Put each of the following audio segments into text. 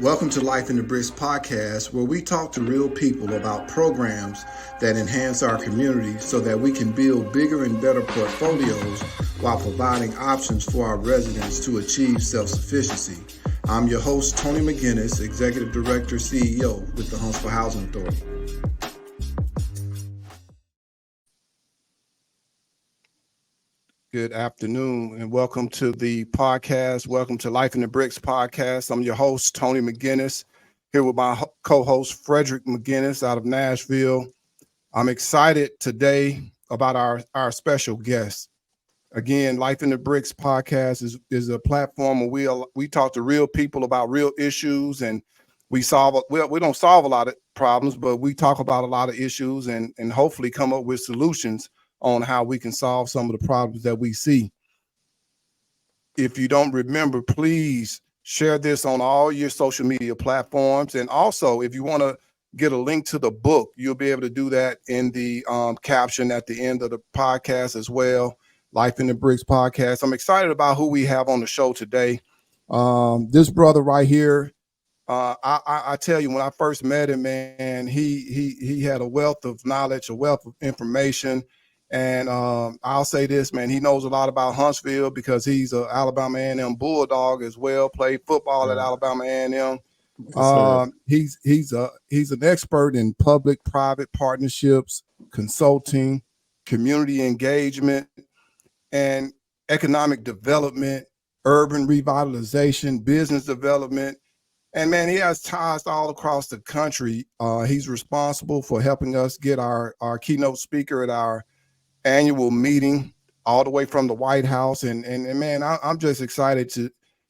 Welcome to Life in the Bricks podcast, where we talk to real people about programs that enhance our community so that we can build bigger and better portfolios while providing options for our residents to achieve self-sufficiency. I'm your host, Tony McGinnis, Executive Director, CEO with the Huntsville Housing Authority. Good afternoon and welcome to the podcast. Welcome to Life in the Bricks podcast. I'm your host, Tony McGinnis, here with my co-host, Fred McGinnis out of Nashville. I'm excited today about our special guest. Again, Life in the Bricks podcast is a platform where we talk to real people about real issues, and we don't solve a lot of problems, but we talk about a lot of issues and hopefully come up with solutions on how we can solve some of the problems that we see. If you don't remember, please share this on all your social media platforms. And also, if you want to get a link to the book, you'll be able to do that in the caption at the end of the podcast as well. Life in the Bricks podcast. I'm excited about who we have on the show today. This brother right here, I tell you, when I first met him, man, he had a wealth of knowledge, a wealth of information. And I'll say this, man, he knows a lot about Huntsville because he's an Alabama A&M Bulldog as well, played football at Alabama A&M. He's an expert in public-private partnerships, consulting, community engagement, and economic development, urban revitalization, business development. And man, he has ties all across the country. He's responsible for helping us get our keynote speaker at our annual meeting all the way from the White House. And man, I'm just excited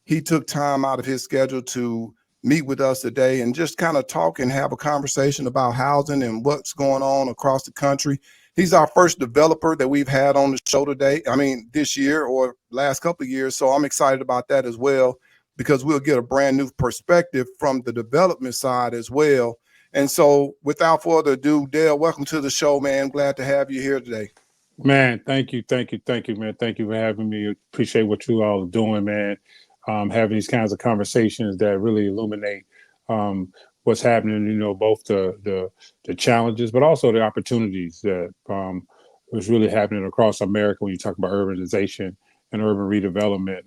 he took time out of his schedule to meet with us today and just kind of talk and have a conversation about housing and what's going on across the country. He's our first developer that we've had on the show today. I mean, this year or last couple of years. So I'm excited about that as well, because we'll get a brand new perspective from the development side as well. And so without further ado, Dale, welcome to the show, man. Glad to have you here today. Man, thank you, man. Thank you for having me. Appreciate what you all are doing, man. Having these kinds of conversations that really illuminate what's happening. You know, both the challenges, but also the opportunities that was really happening across America when you talk about urbanization and urban redevelopment.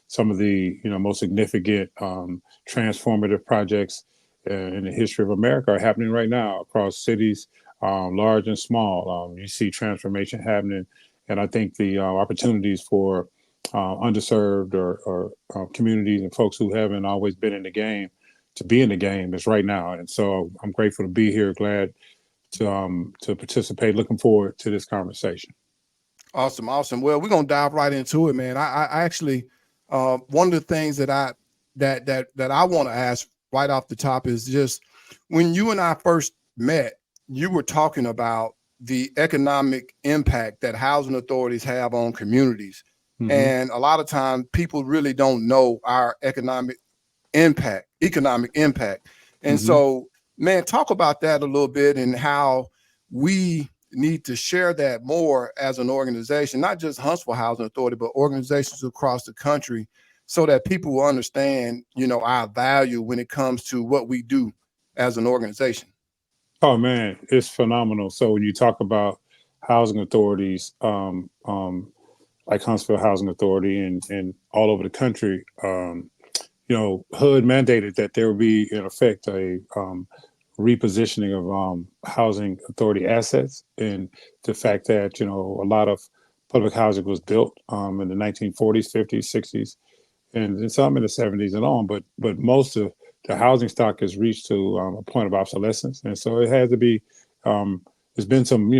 Some of the most significant transformative projects in the history of America are happening right now across cities. Large and small, you see transformation happening, and I think the opportunities for underserved or communities and folks who haven't always been in the game to be in the game is right now. And so I'm grateful to be here, glad to participate. Looking forward to this conversation. Awesome. Well, we're gonna dive right into it, man. I actually one of the things that I want to ask right off the top is just when you and I first met. You were talking about the economic impact that housing authorities have on communities. Mm-hmm. And a lot of times people really don't know our economic impact. And mm-hmm. So, man, talk about that a little bit and how we need to share that more as an organization, not just Huntsville Housing Authority, but organizations across the country, so that people will understand, our value when it comes to what we do as an organization. Oh man, it's phenomenal. So when you talk about housing authorities, like Huntsville Housing Authority and all over the country, HUD mandated that there would be, in effect, a repositioning of housing authority assets, and the fact that a lot of public housing was built in the 1940s, 50s, 60s, and some in the 70s and on, but most of the housing stock has reached to a point of obsolescence, and so it has to be. There's been some,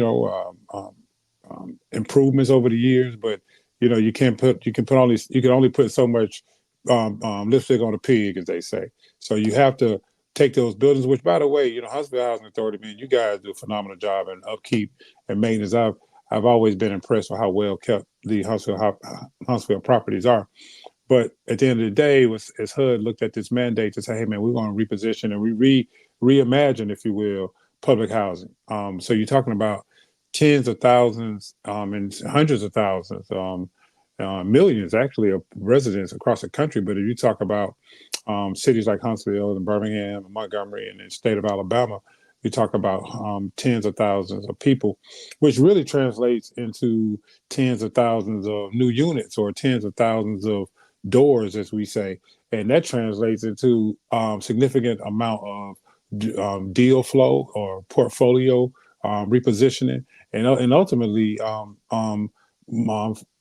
improvements over the years, but you can only put so much lipstick on a pig, as they say. So you have to take those buildings. Which, by the way, Huntsville Housing Authority, man, you guys do a phenomenal job in upkeep and maintenance. I've always been impressed with how well kept the Huntsville properties are. But at the end of the day, as HUD looked at this mandate to say, hey, man, we're going to reposition and reimagine, if you will, public housing. So you're talking about tens of thousands and hundreds of thousands, millions, actually, of residents across the country. But if you talk about cities like Huntsville and Birmingham and Montgomery and the state of Alabama, you talk about tens of thousands of people, which really translates into tens of thousands of new units or tens of thousands of doors, as we say, and that translates into significant amount of deal flow or portfolio repositioning, and ultimately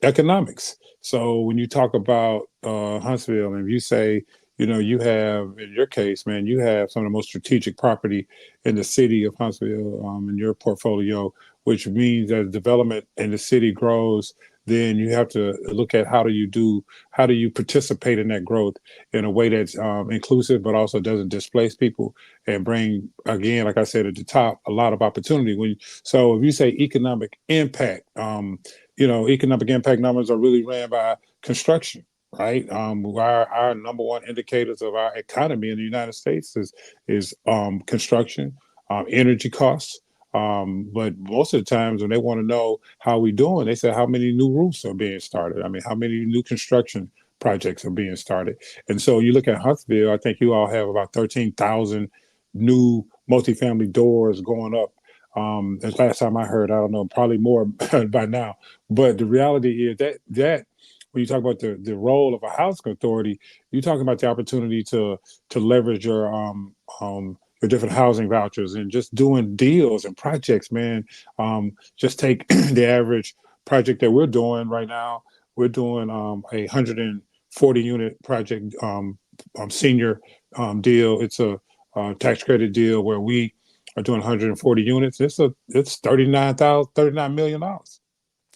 economics. So when you talk about Huntsville, and you say, you have, in your case, man, you have some of the most strategic property in the city of Huntsville in your portfolio, which means as development in the city grows, then you have to look at how do you participate in that growth in a way that's inclusive, but also doesn't displace people and bring, again, like I said at the top, a lot of opportunity. So if you say economic impact, economic impact numbers are really ran by construction, right? Our number one indicators of our economy in the United States is construction, energy costs. But most of the times when they want to know how we doing, they say how many new roofs are being started. I mean, how many new construction projects are being started. And so you look at Huntsville, I think you all have about 13,000 new multifamily doors going up. As last time I heard, I don't know, probably more by now. But the reality is that when you talk about the role of a housing authority, you're talking about the opportunity to leverage your different housing vouchers and just doing deals and projects, man. Just take the average project that we're doing right now. We're doing a 140 unit project, senior deal. It's a tax credit deal where we are doing 140 units. It's $39 million.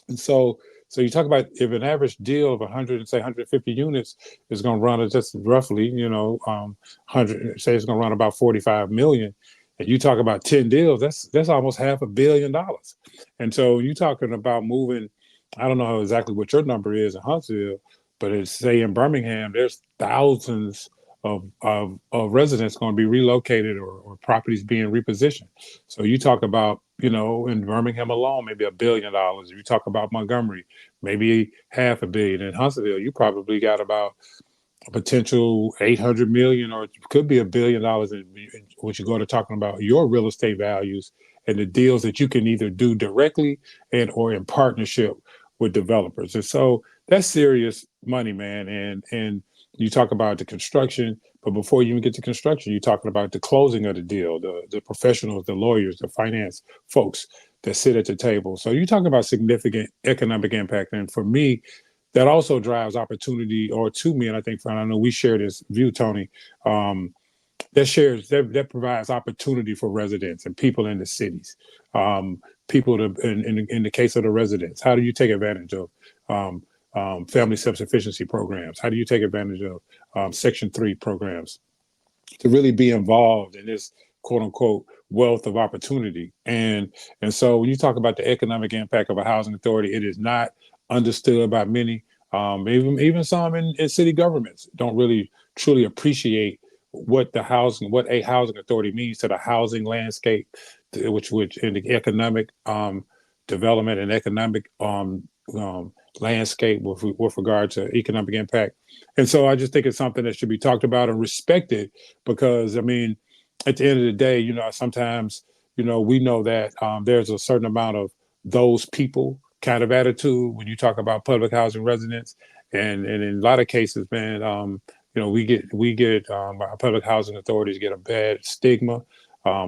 And so you talk about if an average deal of 100, say 150 units is going to run at just roughly, 100, say it's going to run about 45 million. And you talk about 10 deals, that's almost $500 million. And so you're talking about moving, I don't know exactly what your number is in Huntsville, but it's, say in Birmingham, there's thousands of residents going to be relocated or properties being repositioned. So you talk about, in Birmingham alone, maybe $1 billion. If you talk about Montgomery, maybe $500 million. In Huntsville, you probably got about a potential 800 million, or it could be $1 billion. When you go to talking about your real estate values and the deals that you can either do directly and or in partnership with developers. And so that's serious money, man. And you talk about the construction, but before you even get to construction, you're talking about the closing of the deal, the professionals, the lawyers, the finance folks that sit at the table. So you're talking about significant economic impact. And for me, that also drives opportunity, or to me, and I think, I know we share this view, Tony, that provides opportunity for residents and people in the cities. People in the case of the residents, how do you take advantage of family self-sufficiency programs? How do you take advantage of Section 3 programs to really be involved in this quote unquote wealth of opportunity? And so when you talk about the economic impact of a housing authority, it is not understood by many. Even some in city governments don't really truly appreciate what a housing authority means to the housing landscape, which in the economic development and economic landscape with regard to economic impact. And so I just think it's something that should be talked about and respected, because I mean, at the end of the day, sometimes, we know that there's a certain amount of those people kind of attitude when you talk about public housing residents. And in a lot of cases, man, our public housing authorities get a bad stigma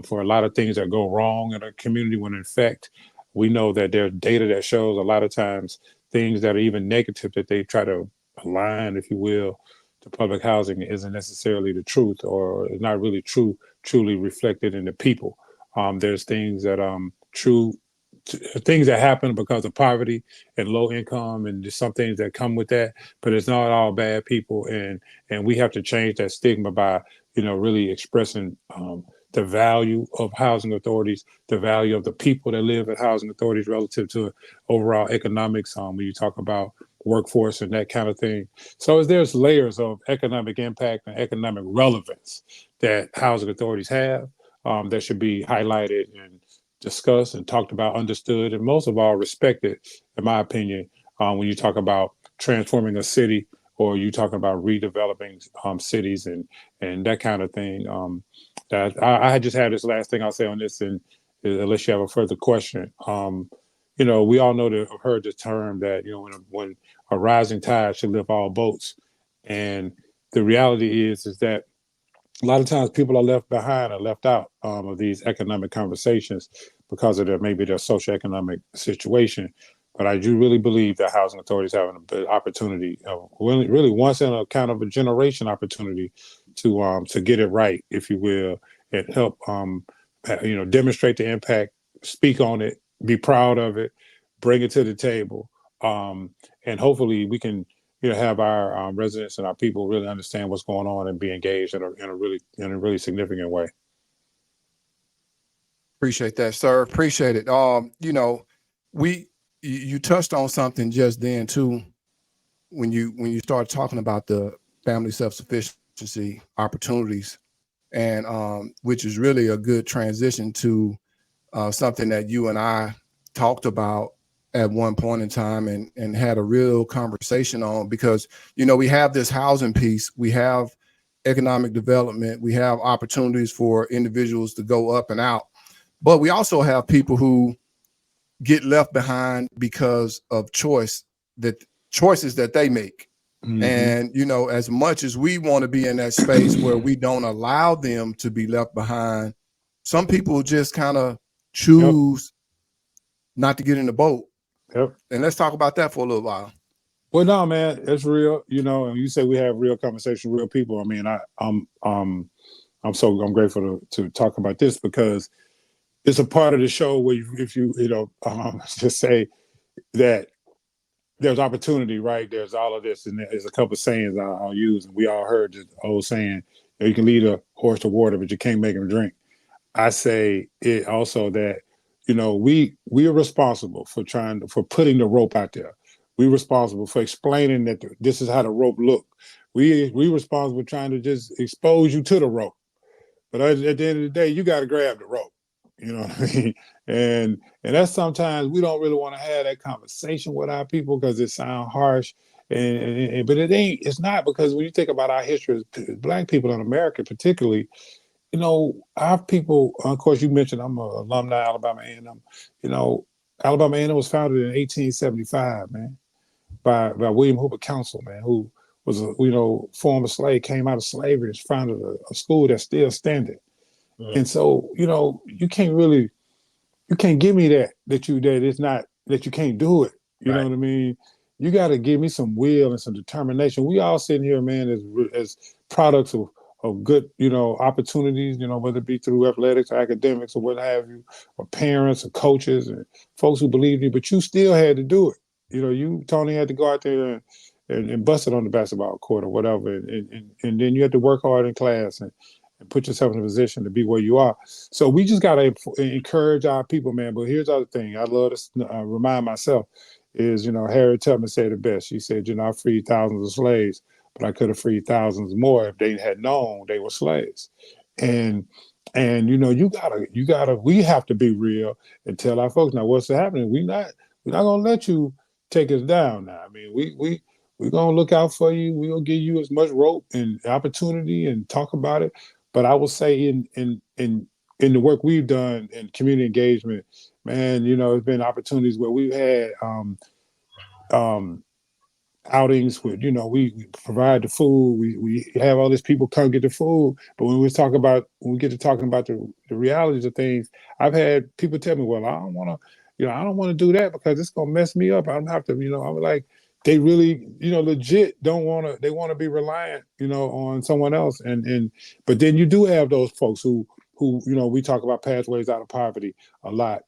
for a lot of things that go wrong in a community, when in fact, we know that there's data that shows a lot of times things that are even negative that they try to align, if you will, to public housing isn't necessarily the truth, or is not really truly reflected in the people. There's things that things that happen because of poverty and low income, and just some things that come with that, but it's not all bad people. And we have to change that stigma by really expressing the value of housing authorities, the value of the people that live at housing authorities relative to overall economics, when you talk about workforce and that kind of thing. So there's layers of economic impact and economic relevance that housing authorities have, that should be highlighted and discussed and talked about, understood, and most of all respected, in my opinion, when you talk about transforming a city or you talking about redeveloping cities and that kind of thing. That I just had this last thing I'll say on this, and unless you have a further question, we all know that heard the term that when a rising tide should lift all boats, and the reality is that a lot of times people are left behind or left out of these economic conversations because of maybe their socioeconomic situation. But I do really believe that housing authorities have an opportunity, really once in a kind of a generation opportunity to get it right, if you will, and help demonstrate the impact, speak on it, be proud of it, bring it to the table, and hopefully we can have our residents and our people really understand what's going on and be engaged in a really significant way. Appreciate that, sir. Appreciate it. We you touched on something just then too, when you start talking about the family self-sufficiency opportunities, and which is really a good transition to something that you and I talked about at one point in time, and had a real conversation on, because we have this housing piece, we have economic development, we have opportunities for individuals to go up and out, but we also have people who get left behind because of choices that they make. Mm-hmm. And as much as we want to be in that space where we don't allow them to be left behind, some people just kind of Yep. choose not to get in the boat. Yep. And let's talk about that for a little while. Well, no, man, it's real. And you say we have real conversation, real people. I mean, I'm grateful to talk about this, because it's a part of the show where if you just say that there's opportunity, right? There's all of this, and there's a couple of sayings I'll use, and we all heard the old saying, you can lead a horse to water, but you can't make him drink. I say it also that we are responsible for putting the rope out there. We're responsible for explaining that this is how the rope look. We responsible for trying to just expose you to the rope. But at the end of the day, you got to grab the rope. You know what I mean? And that's sometimes we don't really want to have that conversation with our people because it sounds harsh. But it ain't. It's not, because when you think about our history as Black people in America, particularly, our people. Of course, you mentioned I'm an alumni of Alabama A&M. Alabama A&M was founded in 1875, man, by William Hooper Council, man, who was a former slave, came out of slavery, and founded a school that's still standing. Mm-hmm. And so you can't give me that it's not, that you can't do it. You right. know what I mean? You got to give me some will and some determination. We all sitting here, man, as products of good, opportunities, whether it be through athletics or academics or what have you, or parents or coaches and folks who believe in you, but you still had to do it. You, Tony, had to go out there and bust it on the basketball court or whatever. And then you had to work hard in class and put yourself in a position to be where you are. So we just got to encourage our people, man. But here's the other thing I love to remind myself is, Harriet Tubman said it best. She said, I freed thousands of slaves, but I could have freed thousands more if they had known they were slaves. And we have to be real and tell our folks, now what's happening. We're not gonna let you take us down now. I mean, we're gonna look out for you. We're gonna give you as much rope and opportunity and talk about it. But I will say in the work we've done in community engagement, man, there's been opportunities where we've had outings with, we provide the food, we have all these people come get the food. But when we get to talking about the realities of things, I've had people tell me, well, I don't want to do that because it's gonna mess me up. I don't have to, I'm like, they really, legit don't want to, they want to be reliant, on someone else. But then you do have those folks who, we talk about pathways out of poverty a lot.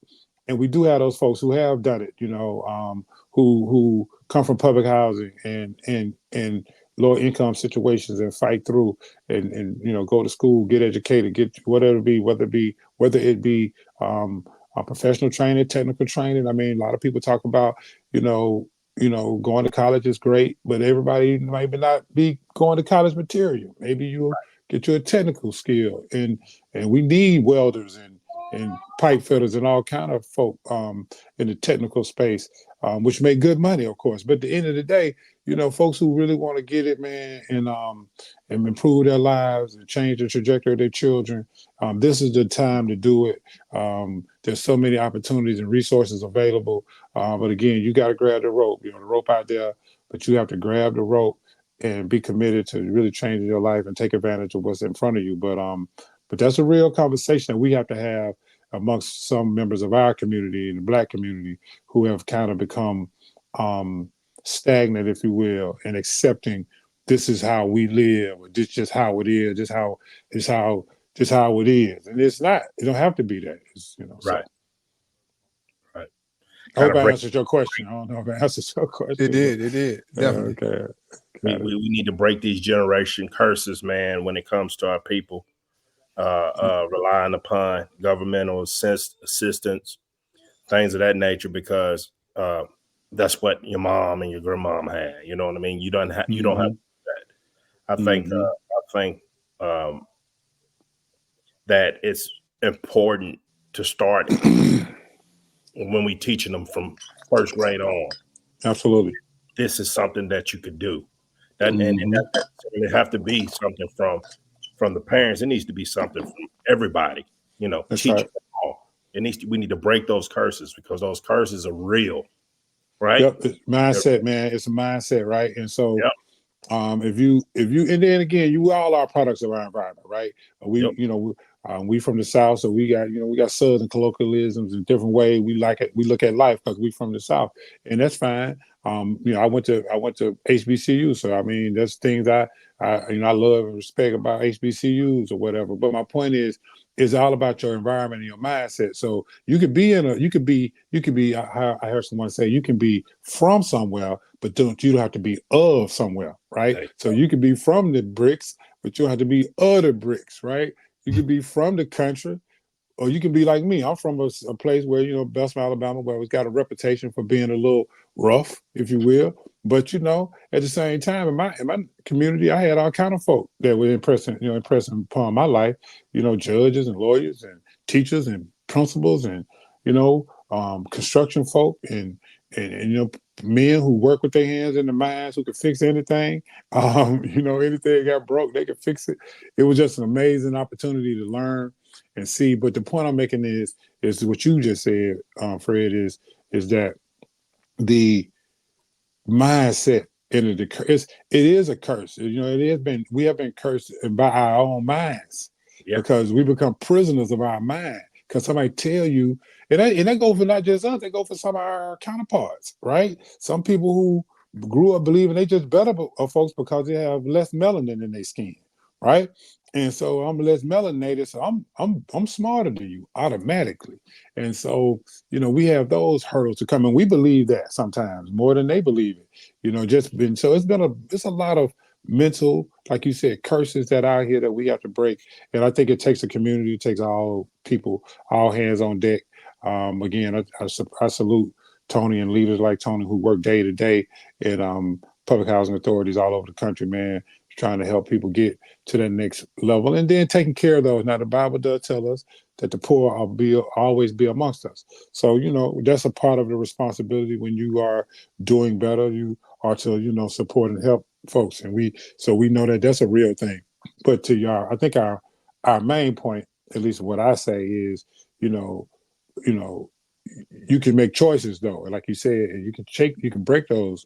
And we do have those folks who have done it, who come from public housing and low income situations and fight through and go to school, get educated, get whether it be a professional training, technical training. I mean, a lot of people talk about, going to college is great, but everybody might not be going to college material. Maybe you get you a technical skill, and we need welders and pipe fitters and all kind of folk in the technical space, which make good money, of course. But at the end of the day, folks who really want to get it, man, and improve their lives and change the trajectory of their children, this is the time to do it. There's so many opportunities and resources available, but again, you got to grab the rope. The rope out there, but you have to grab the rope and be committed to really changing your life and take advantage of what's in front of you. But that's a real conversation that we have to have amongst some members of our community and the Black community who have kind of become stagnant, if you will, and accepting this is how we live, or this just how it is, just how it is, and it's not. It don't have to be that. So Right. Right. I Kind hope of I break. answered your question. I don't know if I answered your It question, did. It did. but Definitely. okay. We, Got it. we we need to break these generation curses, man. When it comes to our people, relying upon governmental assistance, things of that nature, because that's what your mom and your grandmom had. You know what I mean? You don't have Mm-hmm. that. I think Mm-hmm. um, that it's important to start when we teaching them from first grade on. Absolutely. This is something that you could do. That and it Mm-hmm. doesn't necessarily have to be something from the parents. It needs to be something from everybody. That's Teach right. them all. We need to break those curses because those curses are real, right? Yep. It's mindset, man. It's a mindset, right? And so Yep. if you and then again, you all are products of our environment, right? Yep. We from the South, so we got Southern colloquialisms in different ways. We like it. We look at life because we from the South, and that's fine. I went to HBCU, so I mean, there's things I love and respect about HBCUs or whatever. But my point is, it's all about your environment and your mindset. So you could be. I heard someone say you can be from somewhere, but you don't have to be of somewhere, right? There you So go. you could be from the bricks, but you don't have to be of the bricks, right? You could be from the country, or you can be like me. I'm from a place where, Beltsville, Alabama, where it's got a reputation for being a little rough, if you will. But at the same time, in my community, I had all kind of folk that were impressing upon my life. Judges and lawyers and teachers and principals and construction folk and men who work with their hands and their minds who could fix anything. Anything got broke, they could fix it. It was just an amazing opportunity to learn and see. But the point I'm making is what you just said, Fred, is that the mindset in it is a curse. We have been cursed by our own minds Yeah. because we become prisoners of our mind. Because somebody tell you, and that goes for not just us, they go for some of our counterparts, right? Some people who grew up believing they just better folks because they have less melanin in their skin, right? And so I'm less melanated, so I'm smarter than you automatically. And so we have those hurdles to come, and we believe that sometimes more than they believe it. It's a lot of mental, like you said, curses that are out here that we have to break. And I think it takes a community, it takes all people, all hands on deck. Again, I salute Tony and leaders like Tony who work day to day at public housing authorities all over the country, man, trying to help people get to that next level, and then taking care of those. Now, the Bible does tell us that the poor always be amongst us. So, that's a part of the responsibility when you are doing better. You are to, support and help folks. And we know that that's a real thing. But I think our main point, at least what I say is, you know, you know, you can make choices though. Like you said, and you can break those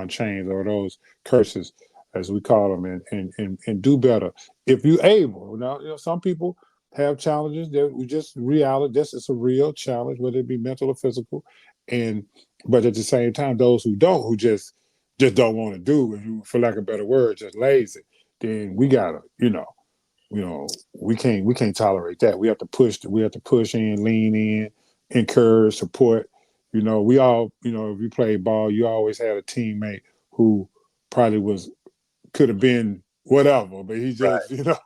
chains or those curses, as we call them, and do better if you're able. Now, some people have challenges that we just reality. This is a real challenge, whether it be mental or physical, and but at the same time, those who just don't want to do, if you, for lack of a better word, just lazy, then we gotta, we can't tolerate that. We have to push in, lean in, encourage, support. We all, if you play ball, you always had a teammate who probably could have been whatever, but he Right. just,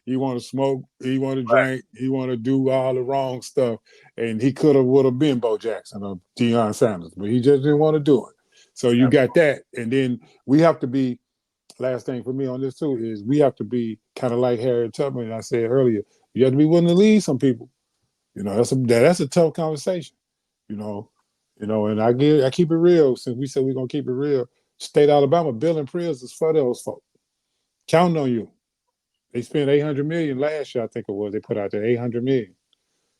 he want to smoke, he want to drink, he want to do all the wrong stuff, and he would have been Bo Jackson or Deion Sanders, but he just didn't want to do it. So you Right. got that, and then we have to be. Last thing for me on this too is we have to be kind of like Harriet Tubman. I said earlier, you have to be willing to lead some people. That's a tough conversation. You know, and I keep it real since we said we're gonna keep it real. State of Alabama building prisons for those folks. Counting on you. They spent $800 million last year, I think it was. They put out there $800 million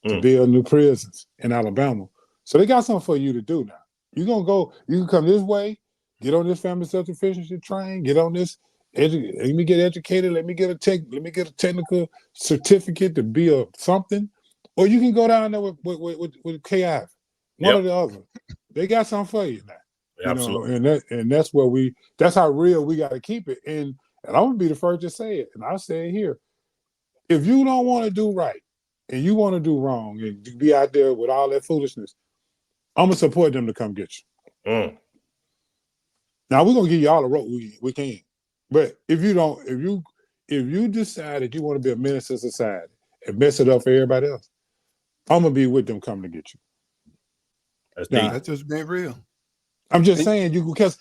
to build new prisons in Alabama. So they got something for you to do now. You're gonna go, you can come this way, get on this family self-sufficiency train, get on this, let me get educated, let me get a technical certificate to be something. Or you can go down there with KI. One or the other. They got something for you now. Absolutely. You know, and that's where that's how real we gotta keep it. And I'm gonna be the first to say it, and I'll say it here. If you don't want to do right and you want to do wrong and be out there with all that foolishness, I'm gonna support them to come get you. Now we're gonna give you all the rope we can. But if you decide that you want to be a menace to society and mess it up for everybody else, I'm gonna be with them coming to get you. That's just being real. I'm just saying because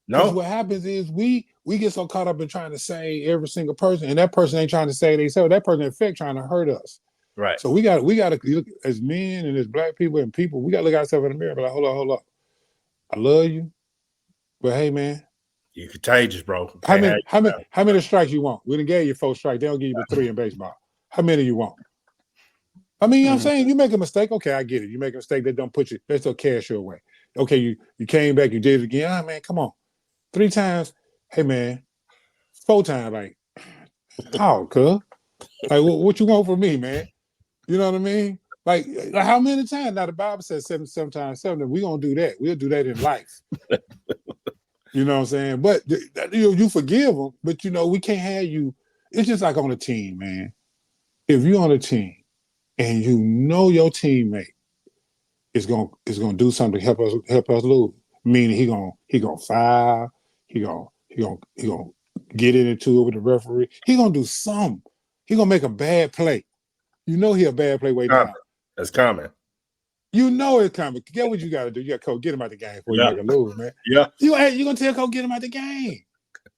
what happens is we get so caught up in trying to say every single person, and that person ain't trying to say themselves. That person in fact trying to hurt us. Right. So we got to look as men and as black people and people. We got to look ourselves in the mirror. Be like, hold up. I love you, but hey, man, you're contagious, bro. How many strikes you want? We done gave you 4 strikes. They don't give you but 3 in baseball. How many you want? I mean, you know what I'm saying? You make a mistake. Okay, I get it. You make a mistake, they don't put you, they still cash you away. Okay, you came back, you did it again. Ah, man, come on. 3 times. Hey, man. 4 times. Like, how, cuz? Like, what you want from me, man? You know what I mean? Like how many times? Now, the Bible says 7 times 7. We're going to do that. We'll do that in life. You know what I'm saying? But you forgive them, but, we can't have you. It's just like on a team, man. If you're on a team and your teammate is gonna do something to help us lose, meaning he gonna foul, he gonna get into it with the referee. He gonna do something. He gonna make a bad play. He a bad play waiting out. That's coming. It's coming. Get what you gotta do. You gotta get him out the game before you make a lose, man. Yeah. You gonna tell Coach get him out the game.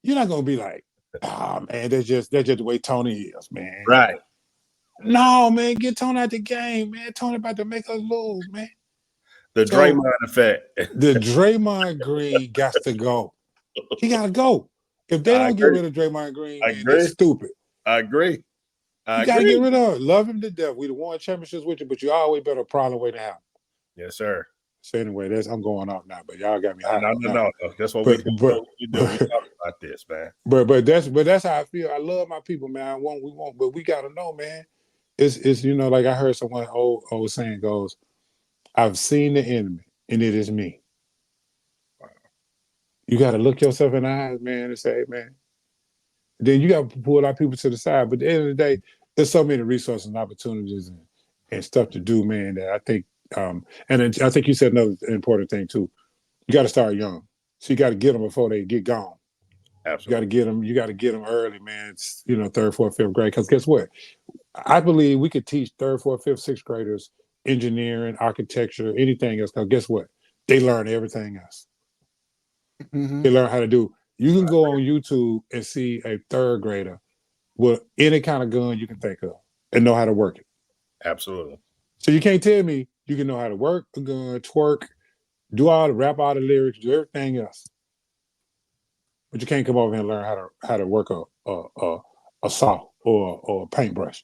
You're not gonna be like, oh man, that's just the way Tony is, man. Right. No, man, get Tony out the game, man. Tony about to make us lose, man. The Draymond effect. The Draymond Green got to go. He gotta go. If they don't get rid of Draymond Green, man, they're stupid. I agree. You gotta get rid of him. Love him to death. We won championships with you, but you always better a problem waiting to happen. Yes, sir. So anyway, I'm going off now, but y'all got me hot. No. That's what we do. We talk about this, man. But that's how I feel. I love my people, man. But we gotta know, man. It's like I heard someone old saying goes, I've seen the enemy, and it is me. Wow. You gotta look yourself in the eyes, man, and say, hey, man. Then you gotta pull our people to the side. But at the end of the day, there's so many resources and opportunities and stuff to do, man, that I think and I think you said another important thing too. You got to start young, so you got to get them before they get gone. Absolutely, you got to get them early, man. It's, 3rd, 4th, 5th grade. Because guess what? I believe we could teach 3rd, 4th, 5th, 6th graders engineering, architecture, anything else. Because guess what? They learn everything else. They learn how to do. You can go on YouTube and see a 3rd grader with any kind of gun you can think of and know how to work it. Absolutely. So you can't tell me you can know how to work a gun, twerk, rap all the lyrics, do everything else, but you can't come over here and learn how to work a saw or a paintbrush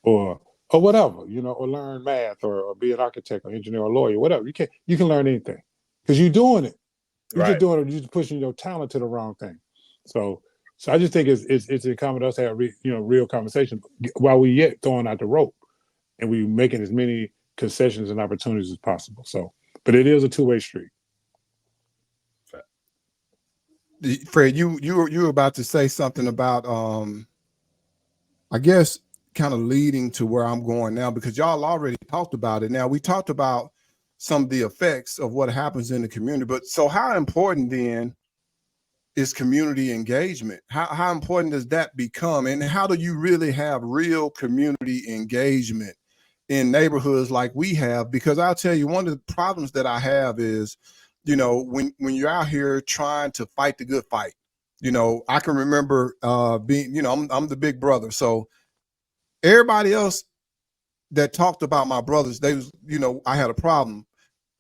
or whatever, or learn math or be an architect or engineer or lawyer, whatever. You can learn anything because you're doing it. You're just doing it. You're just pushing your talent to the wrong thing. So I just think it's incumbent us to have real conversation while we yet throwing out the rope and we making as many concessions and opportunities as possible. So, but it is a 2-way street. Fred, you were about to say something about I guess kind of leading to where I'm going now, because y'all already talked about it. Now we talked about some of the effects of what happens in the community, but so how important then is community engagement? How important does that become? And how do you really have real community engagement in neighborhoods like we have? Because I'll tell you, one of the problems that I have is, when you're out here trying to fight the good fight, I can remember being, I'm the big brother. So everybody else that talked about my brothers, they was, I had a problem,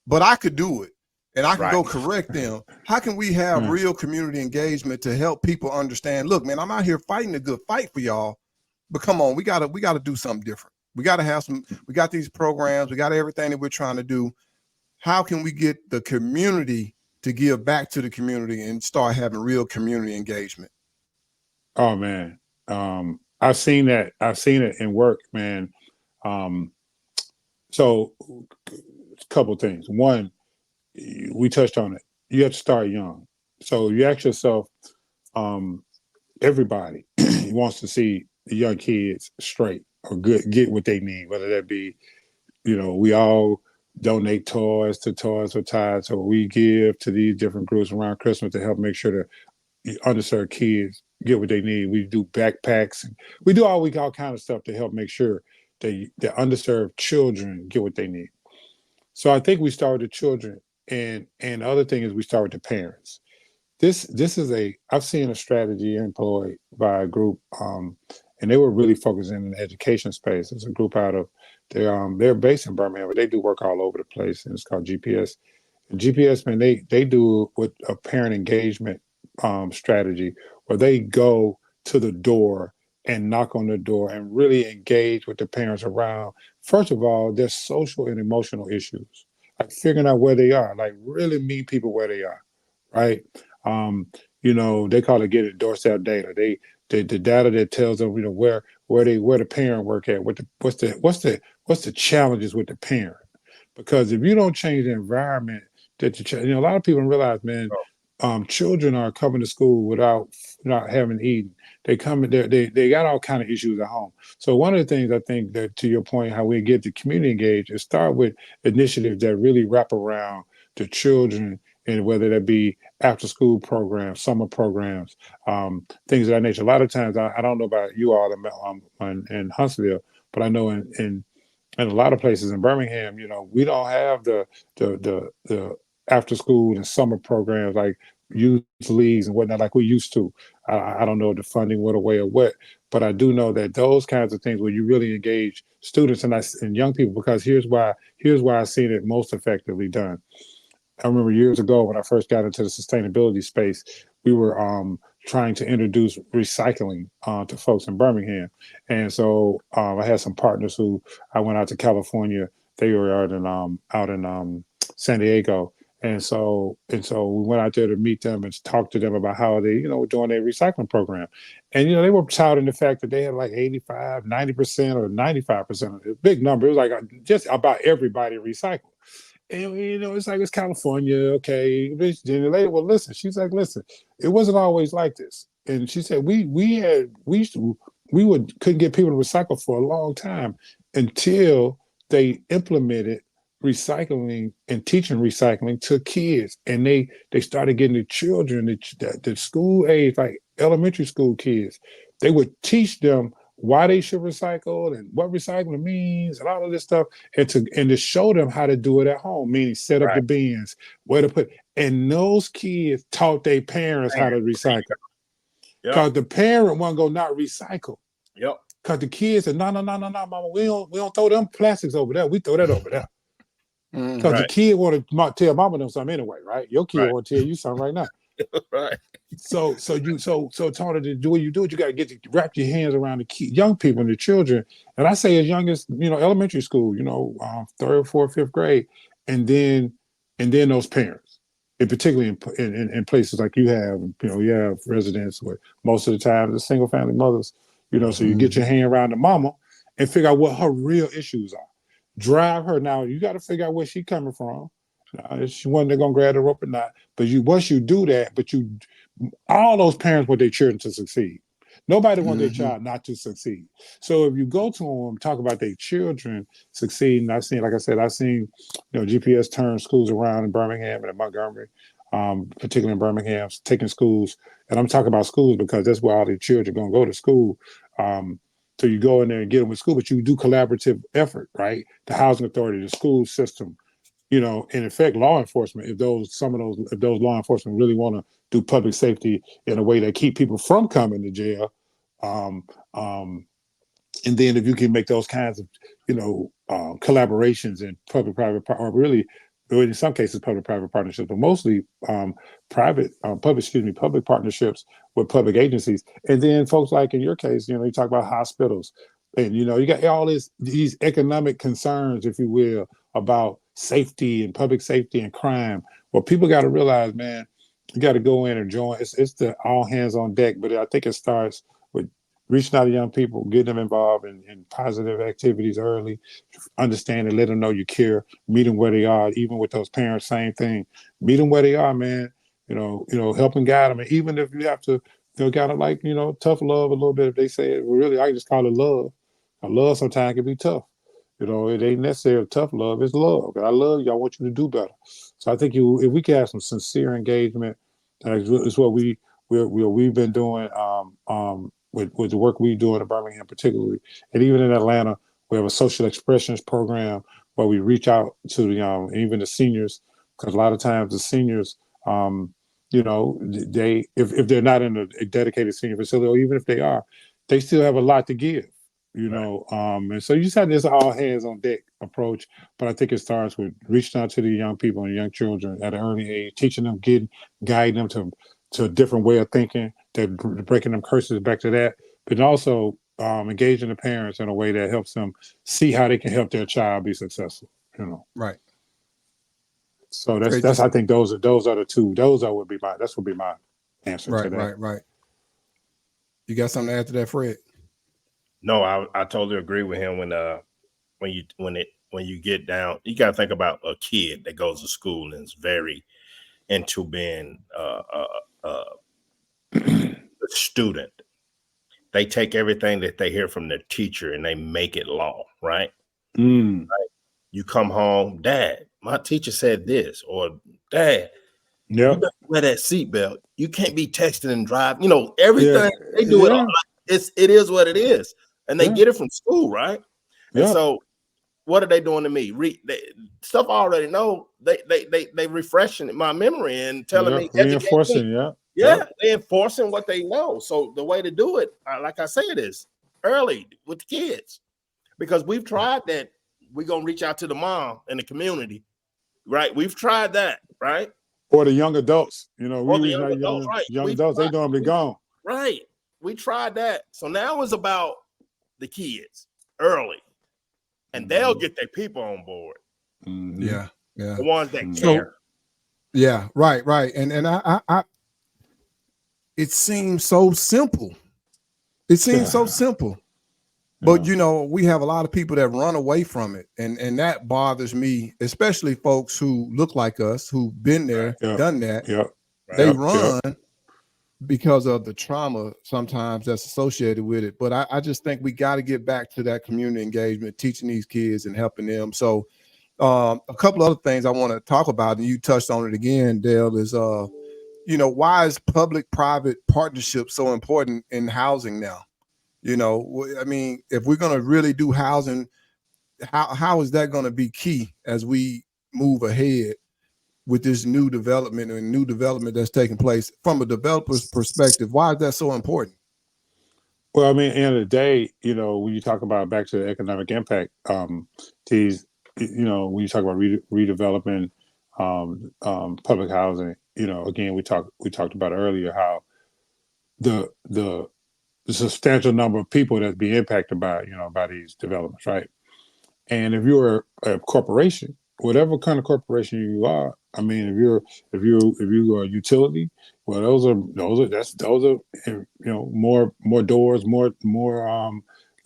but I could do it. and I can Right. go correct them. How can we have real community engagement to help people understand? Look, man, I'm out here fighting a good fight for y'all, but come on, we gotta do something different. We gotta have some. We got these programs. We got everything that we're trying to do. How can we get the community to give back to the community and start having real community engagement? Oh man, I've seen that. I've seen it in work, man. Um, so, a couple things. One, we touched on it. You have to start young. So you ask yourself, um, everybody wants to see the young kids straight or good, get what they need, whether that be, we all donate toys to Toys for Tots, or we give to these different groups around Christmas to help make sure the underserved kids get what they need. We do backpacks. And we do all kind of stuff to help make sure the underserved children get what they need. So I think we start with the children, and the other thing is we start with the parents. This is I've seen a strategy employed by a group, and they were really focusing in the education space. It's a group out of they're based in Birmingham, but they do work all over the place, and it's called GPS. And GPS, man, they do with a parent engagement strategy where they go to the door and knock on the door and really engage with the parents around, first of all, their social and emotional issues, like figuring out where they are, like really meet people where they are, right? Um, they call it getting doorstep data. The data that tells them, where the parent work at, what's the challenges with the parent. Because if you don't change the environment that a lot of people don't realize, man, children are coming to school without not having eaten. They come they got all kind of issues at home. So one of the things I think that, to your point, how we get the community engaged is start with initiatives that really wrap around the children, and whether that be after school programs, summer programs, things of that nature. A lot of times, I don't know about you all in Huntsville, but I know in a lot of places in Birmingham, we don't have the after school and summer programs like youth leagues and whatnot like we used to. I don't know if the funding went away or what, but I do know that those kinds of things where you really engage students and young people, because here's why I've seen it most effectively done. I remember years ago when I first got into the sustainability space, we were trying to introduce recycling to folks in Birmingham. And so I had some partners who I went out to California. They were out in San Diego. And so we went out there to meet them and talk to them about how they, were doing their recycling program. And, they were touting the fact that they had like 85, 90% or 95%, a big number. It was like just about everybody recycled. And it's like, it's California, okay. Then later, well, listen, she's like, listen, it wasn't always like this. And she said, couldn't get people to recycle for a long time until they implemented recycling and teaching recycling to kids. And they started getting the children, the school age, like elementary school kids. They would teach them why they should recycle and what recycling means and all of this stuff, and to show them how to do it at home, meaning set up the Right. bins, where to put. And those kids taught their parents how to recycle, Yep. because the parent wasn't gonna not recycle. Yep. Because the kids said, no, mama, we don't throw them plastics over there. We throw that over there. Because the Right. kid want to tell mama them something anyway, right? Your kid Right. want to tell you something right now. Right. So taught her to do what you do. You got to get to wrap your hands around the young people and the children. And I say as young as elementary school, third, fourth, fifth grade, and then those parents, and particularly in places like you have residents where most of the time the single family mothers, so you get your hand around the mama and figure out what her real issues are. Drive her. Now you got to figure out where she's coming from. If she wasn't gonna grab the rope or not, but once you do that, all those parents want their children to succeed. Nobody wants their child not to succeed. So if you go to them, talk about their children succeeding, I've seen GPS turn schools around in Birmingham and in Montgomery, particularly in Birmingham, taking schools. And I'm talking about schools because that's where all the children are going to go to school. So you go in there and get them in school, but you do collaborative effort, right? The housing authority, the school system, and in fact, law enforcement, if those law enforcement really want to do public safety in a way that keep people from coming to jail, um, um, and then if you can make those kinds of, collaborations in public-private, or really or in some cases public-private partnerships, but mostly public partnerships with public agencies. And then folks like in your case, you talk about hospitals, and you got all these economic concerns, if you will, about safety and public safety and crime. Well, people got to realize, man, you got to go in and join. It's the all hands on deck, but I think it starts with reaching out to young people, getting them involved in positive activities early, understand and let them know you care, meet them where they are, even with those parents, same thing. Meet them where they are, man. Help and guide them. And even if you have to, kind of like, tough love a little bit. If they say it, well, really, I just call it love. Love sometimes can be tough. It ain't necessarily tough love. It's love. I love you. I want you to do better. So I think if we can have some sincere engagement, is what we've been doing with the work we do in Birmingham particularly, and even in Atlanta, we have a social expressions program where we reach out to even the seniors, because a lot of times the seniors, they if they're not in a dedicated senior facility, or even if they are, they still have a lot to give. And so you just have this all hands on deck approach, but I think it starts with reaching out to the young people and young children at an early age, teaching them, guiding them to a different way of thinking, that breaking them curses back to that, but also engaging the parents in a way that helps them see how they can help their child be successful. Right. So that's I think those are the two. Would be my answer to that. Right. You got something to add to that, Fred? No, I totally agree with him. When you get down, you got to think about a kid that goes to school and is very into being a student. They take everything that they hear from their teacher and they make it law, right? Right? You come home, Dad, my teacher said this, or Dad, you better wear that seatbelt. You can't be texting and driving. Everything they do it all. It is what it is. And they get it from school, right? And so what are they doing to me? Stuff I already know, they refreshing my memory and telling me, reinforcing, they enforcing what they know. So the way to do it, like I said, is early with the kids, because we've tried that. We're gonna reach out to the mom in the community, right? We've tried that, right? Or the young adults, young adults, they normally gone. Right. We tried that. So now it's about the kids early, and they'll get their people on board. Yeah. The ones that care. Yeah, right. And I it seems so simple. But we have a lot of people that run away from it, and that bothers me, especially folks who look like us, who've been there, done that. They run because of the trauma sometimes that's associated with it. But I just think we got to get back to that community engagement, teaching these kids and helping them. So a couple other things I want to talk about, and you touched on it again, Dale, is why is public-private partnership so important in housing now? I mean, if we're going to really do housing, how is that going to be key as we move ahead with this new development that's taking place from a developer's perspective? Why is that so important? Well, I mean, at the end of the day, when you talk about back to the economic impact, when you talk about redeveloping public housing, again, we talked about earlier how the substantial number of people that's being impacted by these developments, right? And if you're a corporation, whatever kind of corporation you are, I mean, if you are a utility, well, those are more doors, more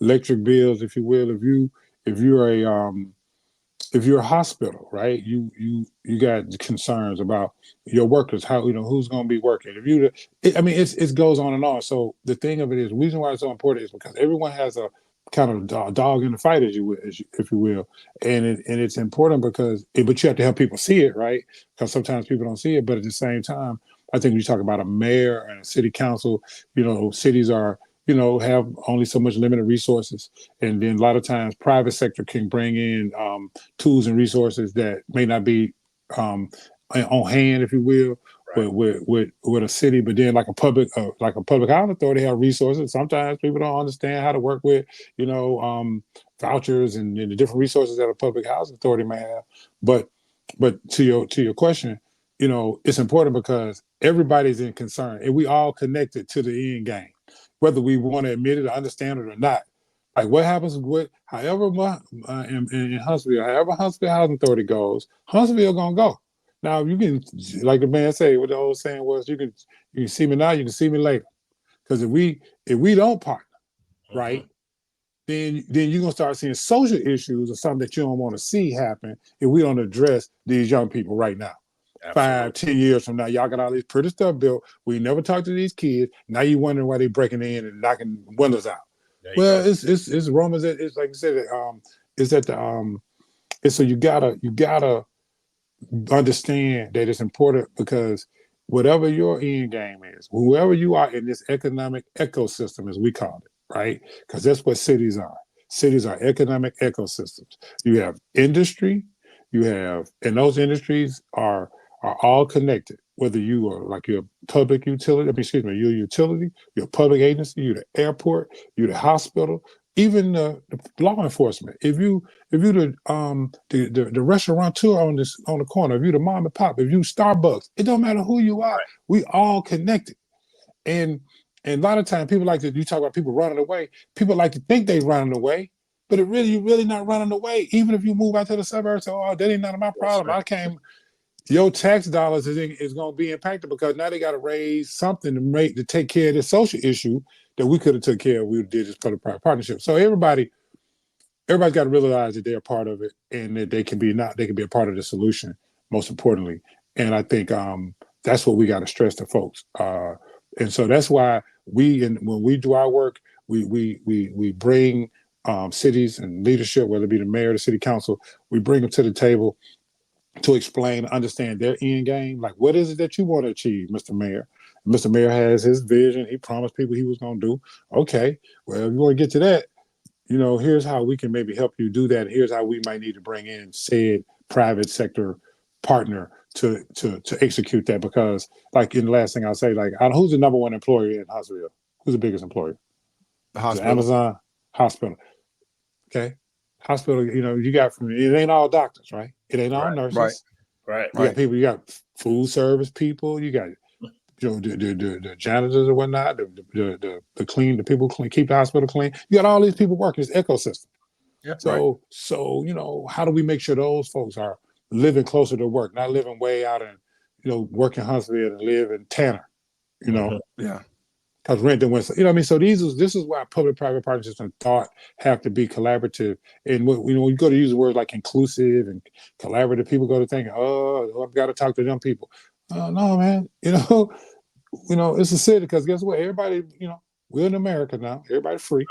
electric bills, if you will. If you're a hospital, right, you got concerns about your workers, how who's going to be working. It goes on and on. So the thing of it is, the reason why it's so important is because everyone has a kind of dog in the fight, if you will, and it's important but you have to help people see it, right? Because sometimes people don't see it. But at the same time, I think when you talk about a mayor and a city council, cities are have only so much limited resources, and then a lot of times private sector can bring in tools and resources that may not be on hand, if you will, with a city. But then like a public housing authority have resources. Sometimes people don't understand how to work with vouchers and the different resources that a public housing authority may have. But But to your question, it's important because everybody's in concern and we all connected to the end game, whether we want to admit it or understand it or not. Like what happens with however in Huntsville, however Huntsville Housing Authority goes, Huntsville gonna go. Now you can, like the man say, what the old saying was, you can see me now, you can see me later. Because if we don't partner, right, then you're gonna start seeing social issues or something that you don't want to see happen if we don't address these young people right now. Absolutely. 5-10 years from now, y'all got all this pretty stuff built. We never talked to these kids. Now you wondering why they breaking in and knocking windows out. Well, go. it's Romans. It's like you said. It's at the It's so you gotta understand that it's important because whatever your end game is, whoever you are in this economic ecosystem, as we call it, right? Because that's what cities are. Cities are economic ecosystems. You have industry, and those industries are all connected. Whether you are like your public utility, you're a utility, you're a public agency, you're the airport, you're the hospital, even the law enforcement. If you the restaurateur on the corner, if you the mom and pop, if you Starbucks, it don't matter who you are. We all connected. And a lot of times people you talk about people running away. People like to think they running away, but you're really not running away. Even if you move out to the suburbs, that ain't none of my problem. I came. Your tax dollars is going to be impacted because now they got to raise something to take care of this social issue that we could have took care of. We did this public-private partnership. So everybody's got to realize that they're a part of it and that they can be a part of the solution. Most importantly, and I think that's what we got to stress to folks. And so that's why when we do our work, we bring cities and leadership, whether it be the mayor or the city council, we bring them to the table to explain, understand their end game. Like, what is it that you want to achieve, Mr. Mayor? Mr. Mayor has his vision. He promised people he was going to do. Okay, well, if you want to get to that, here's how we can maybe help you do that. Here's how we might need to bring in said private sector partner to execute that. Because, like, in the last thing I'll say, like, who's the number one employer in Huntsville? Who's the biggest employer? The hospital. Amazon hospital. Okay. Hospital, you got it ain't all doctors, right? It ain't all nurses. Right. You got people, you got food service people, you got the janitors or whatnot, the people keep the hospital clean. You got all these people working this ecosystem. Yeah. So how do we make sure those folks are living closer to work, not living way out in, work in Huntsville and live in Tanner, Yeah. Because rent and Winston, what I mean? So this is why public-private partnerships and thought have to be collaborative. And when you go to use words like inclusive and collaborative, people go to think, I've got to talk to them people. No, man, it's a city because guess what? Everybody, we're in America now. Everybody free.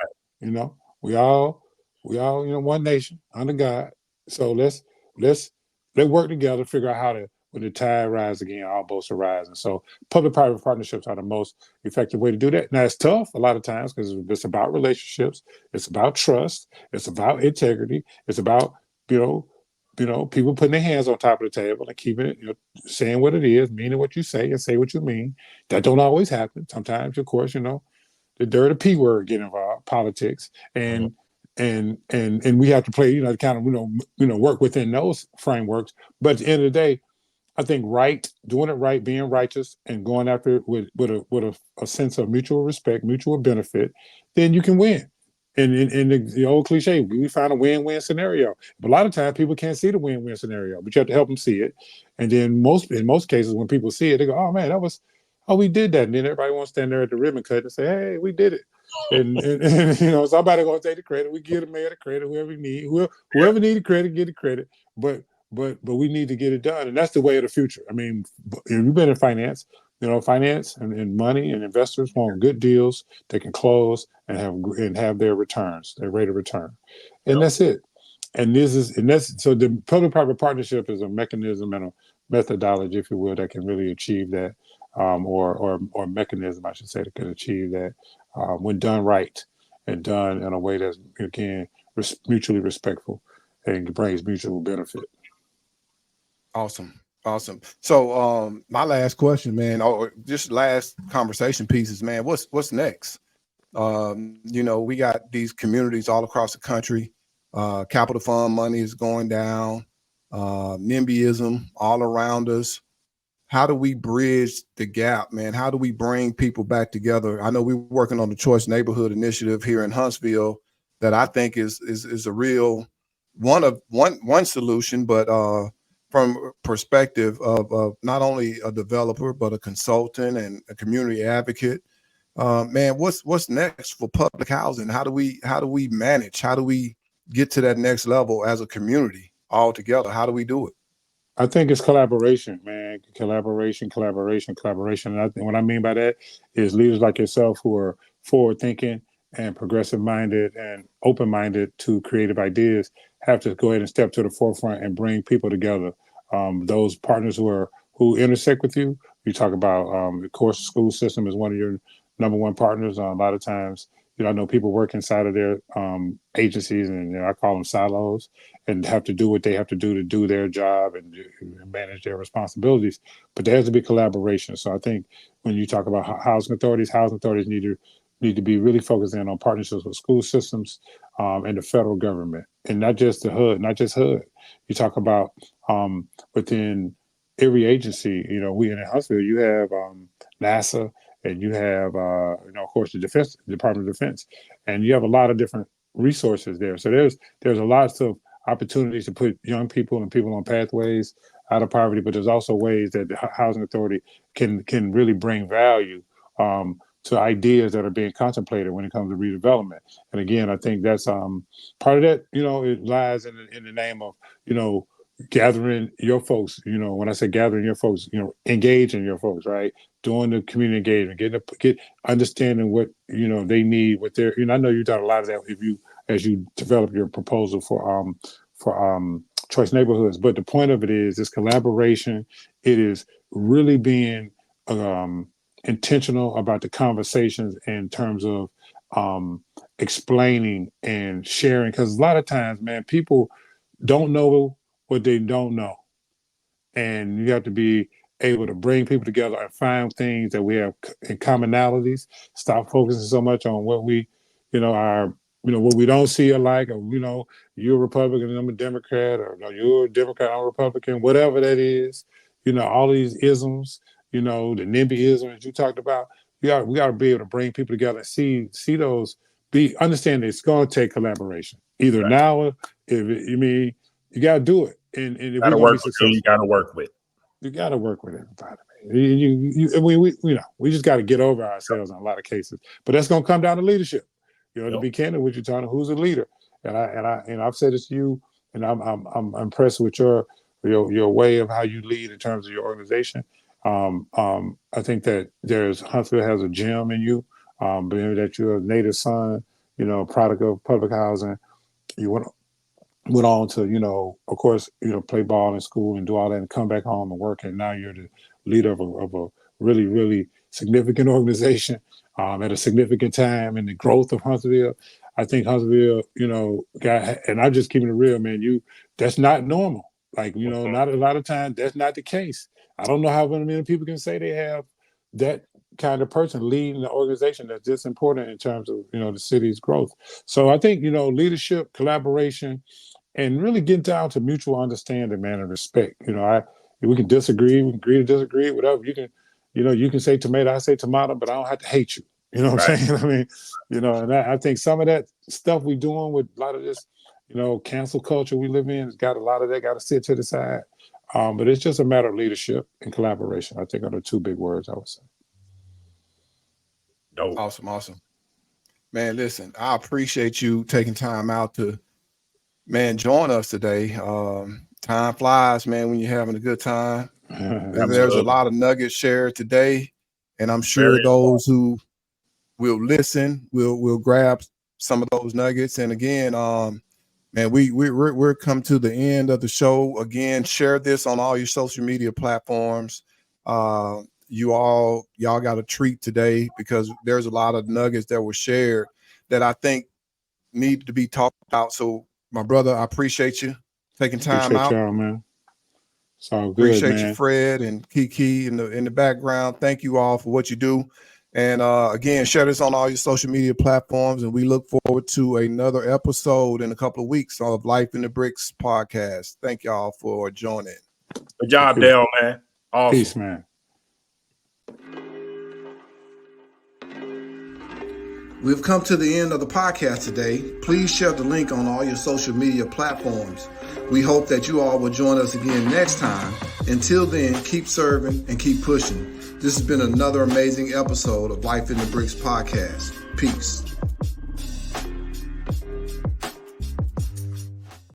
We all, one nation under God. So let's work together, figure out how to. When the tide rises again, all boats are rising. So public-private partnerships are the most effective way to do that. Now, it's tough a lot of times because it's about relationships. It's about trust. It's about integrity. It's about, people putting their hands on top of the table and keeping it, saying what it is, meaning what you say, and say what you mean. That don't always happen. Sometimes, of course, the dirty P word get involved, politics, and we have to play, kind of, work within those frameworks. But at the end of the day, I think doing it right, being righteous, and going after it with a sense of mutual respect, mutual benefit, then you can win. And in the old cliche, we find a win-win scenario. But a lot of times people can't see the win-win scenario, but you have to help them see it. And then in most cases, when people see it, they go, "Oh man, we did that." And then everybody wants to stand there at the ribbon cut and say, "Hey, we did it." And somebody gonna take the credit. We give the mayor the credit, whoever need the credit, get the credit. But we need to get it done, and that's the way of the future. I mean, you've been in finance, finance and money and investors want good deals that can close and have their returns, their rate of return, and that's it. And so the public-private partnership is a mechanism and a methodology, if you will, that can really achieve that, or mechanism, I should say, that can achieve that when done right and done in a way that's, again, mutually respectful and brings mutual benefit. Awesome. So my last question, man, or just last conversation pieces, man, what's next? We got these communities all across the country. Capital fund money is going down. NIMBYism all around us. How do we bridge the gap, man? How do we bring people back together? I know we're working on the Choice Neighborhood Initiative here in Huntsville that I think is a real one solution, but from perspective of not only a developer but a consultant and a community advocate. Man, what's next for public housing? How do we manage? How do we get to that next level as a community all together? How do we do it? I think it's collaboration, man. Collaboration. And I think what I mean by that is leaders like yourself who are forward thinking and progressive minded and open minded to creative ideas have to go ahead and step to the forefront and bring people together. Those partners who intersect with you. You talk about of course, the school system is one of your number one partners. A lot of times, I know people work inside of their agencies, and I call them silos, and have to do what they have to do their job and manage their responsibilities. But there has to be collaboration. So I think when you talk about housing authorities need to be really focused in on partnerships with school systems and the federal government, and not just the HUD, not just HUD. You talk about within every agency. We in Huntsville, you have NASA, and you have of course, the Department of Defense, and you have a lot of different resources there. So there's a lot of opportunities to put young people and people on pathways out of poverty, but there's also ways that the housing authority can really bring value to ideas that are being contemplated when it comes to redevelopment. And again, I think that's part of that. It lies in the name of gathering your folks. When I say gathering your folks, engaging your folks, right? Doing the community engagement, understanding what they need, what they're. I know you've done a lot of that as you develop your proposal for choice neighborhoods. But the point of it is this collaboration. It is really being intentional about the conversations in terms of explaining and sharing. Because a lot of times, man, people don't know what they don't know. And you have to be able to bring people together and find things that we have in commonalities. Stop focusing so much on what we, are, what we don't see alike, or you're a Republican and I'm a Democrat, or no, you're a Democrat, I'm a Republican, whatever that is. All these isms, the NIMBYism that you talked about. We got to be able to bring people together and see those. Understand that it's going to take collaboration. Either Right. now, you got to do it. And if we're going to be successful, you got to work with. You got to work with everybody. We just got to get over ourselves in a lot of cases. But that's going to come down to leadership. To be candid with you, Tony, who's a leader? And I've said this to you, and I'm impressed with your way of how you lead in terms of your organization. I think that Huntsville has a gem in you, being that you're a native son, product of public housing. You went on to, of course, play ball in school and do all that and come back home and work. And now you're the leader of a really, really significant organization at a significant time in the growth of Huntsville. I think Huntsville, and I'm just keeping it real, man, that's not normal. Like, not a lot of times that's not the case. I don't know how many people can say they have that kind of person leading the organization that's this important in terms of, the city's growth. So I think, leadership, collaboration, and really get down to mutual understanding, man, and respect. We can disagree, we can agree to disagree, whatever. You can say tomato, I say tomato, but I don't have to hate you. You know what I'm saying? I mean, and I think some of that stuff we doing with a lot of this, cancel culture we live in has got a lot of that got to sit to the side. But it's just a matter of leadership and collaboration. I think are the two big words I would say. Dope. Awesome. Man, listen, I appreciate you taking time out to, man, join us today. Time flies, man, when you're having a good time. There's a lot of nuggets shared today, and I'm sure those who will listen will grab some of those nuggets. And again, man, we're come to the end of the show. Again, share this on all your social media platforms. Y'all got a treat today because there's a lot of nuggets that were shared that I think need to be talked about. So, my brother, I appreciate you taking time out. Y'all, man. It's all good, Appreciate man. you, Fred and Kiki in the background. Thank you all for what you do. And again, share this on all your social media platforms. And we look forward to another episode in a couple of weeks of Life in the Bricks podcast. Thank y'all for joining. Good job, Dale, man. Awesome. Peace, man. We've come to the end of the podcast today. Please share the link on all your social media platforms. We hope that you all will join us again next time. Until then, keep serving and keep pushing. This has been another amazing episode of Life in the Bricks podcast. Peace.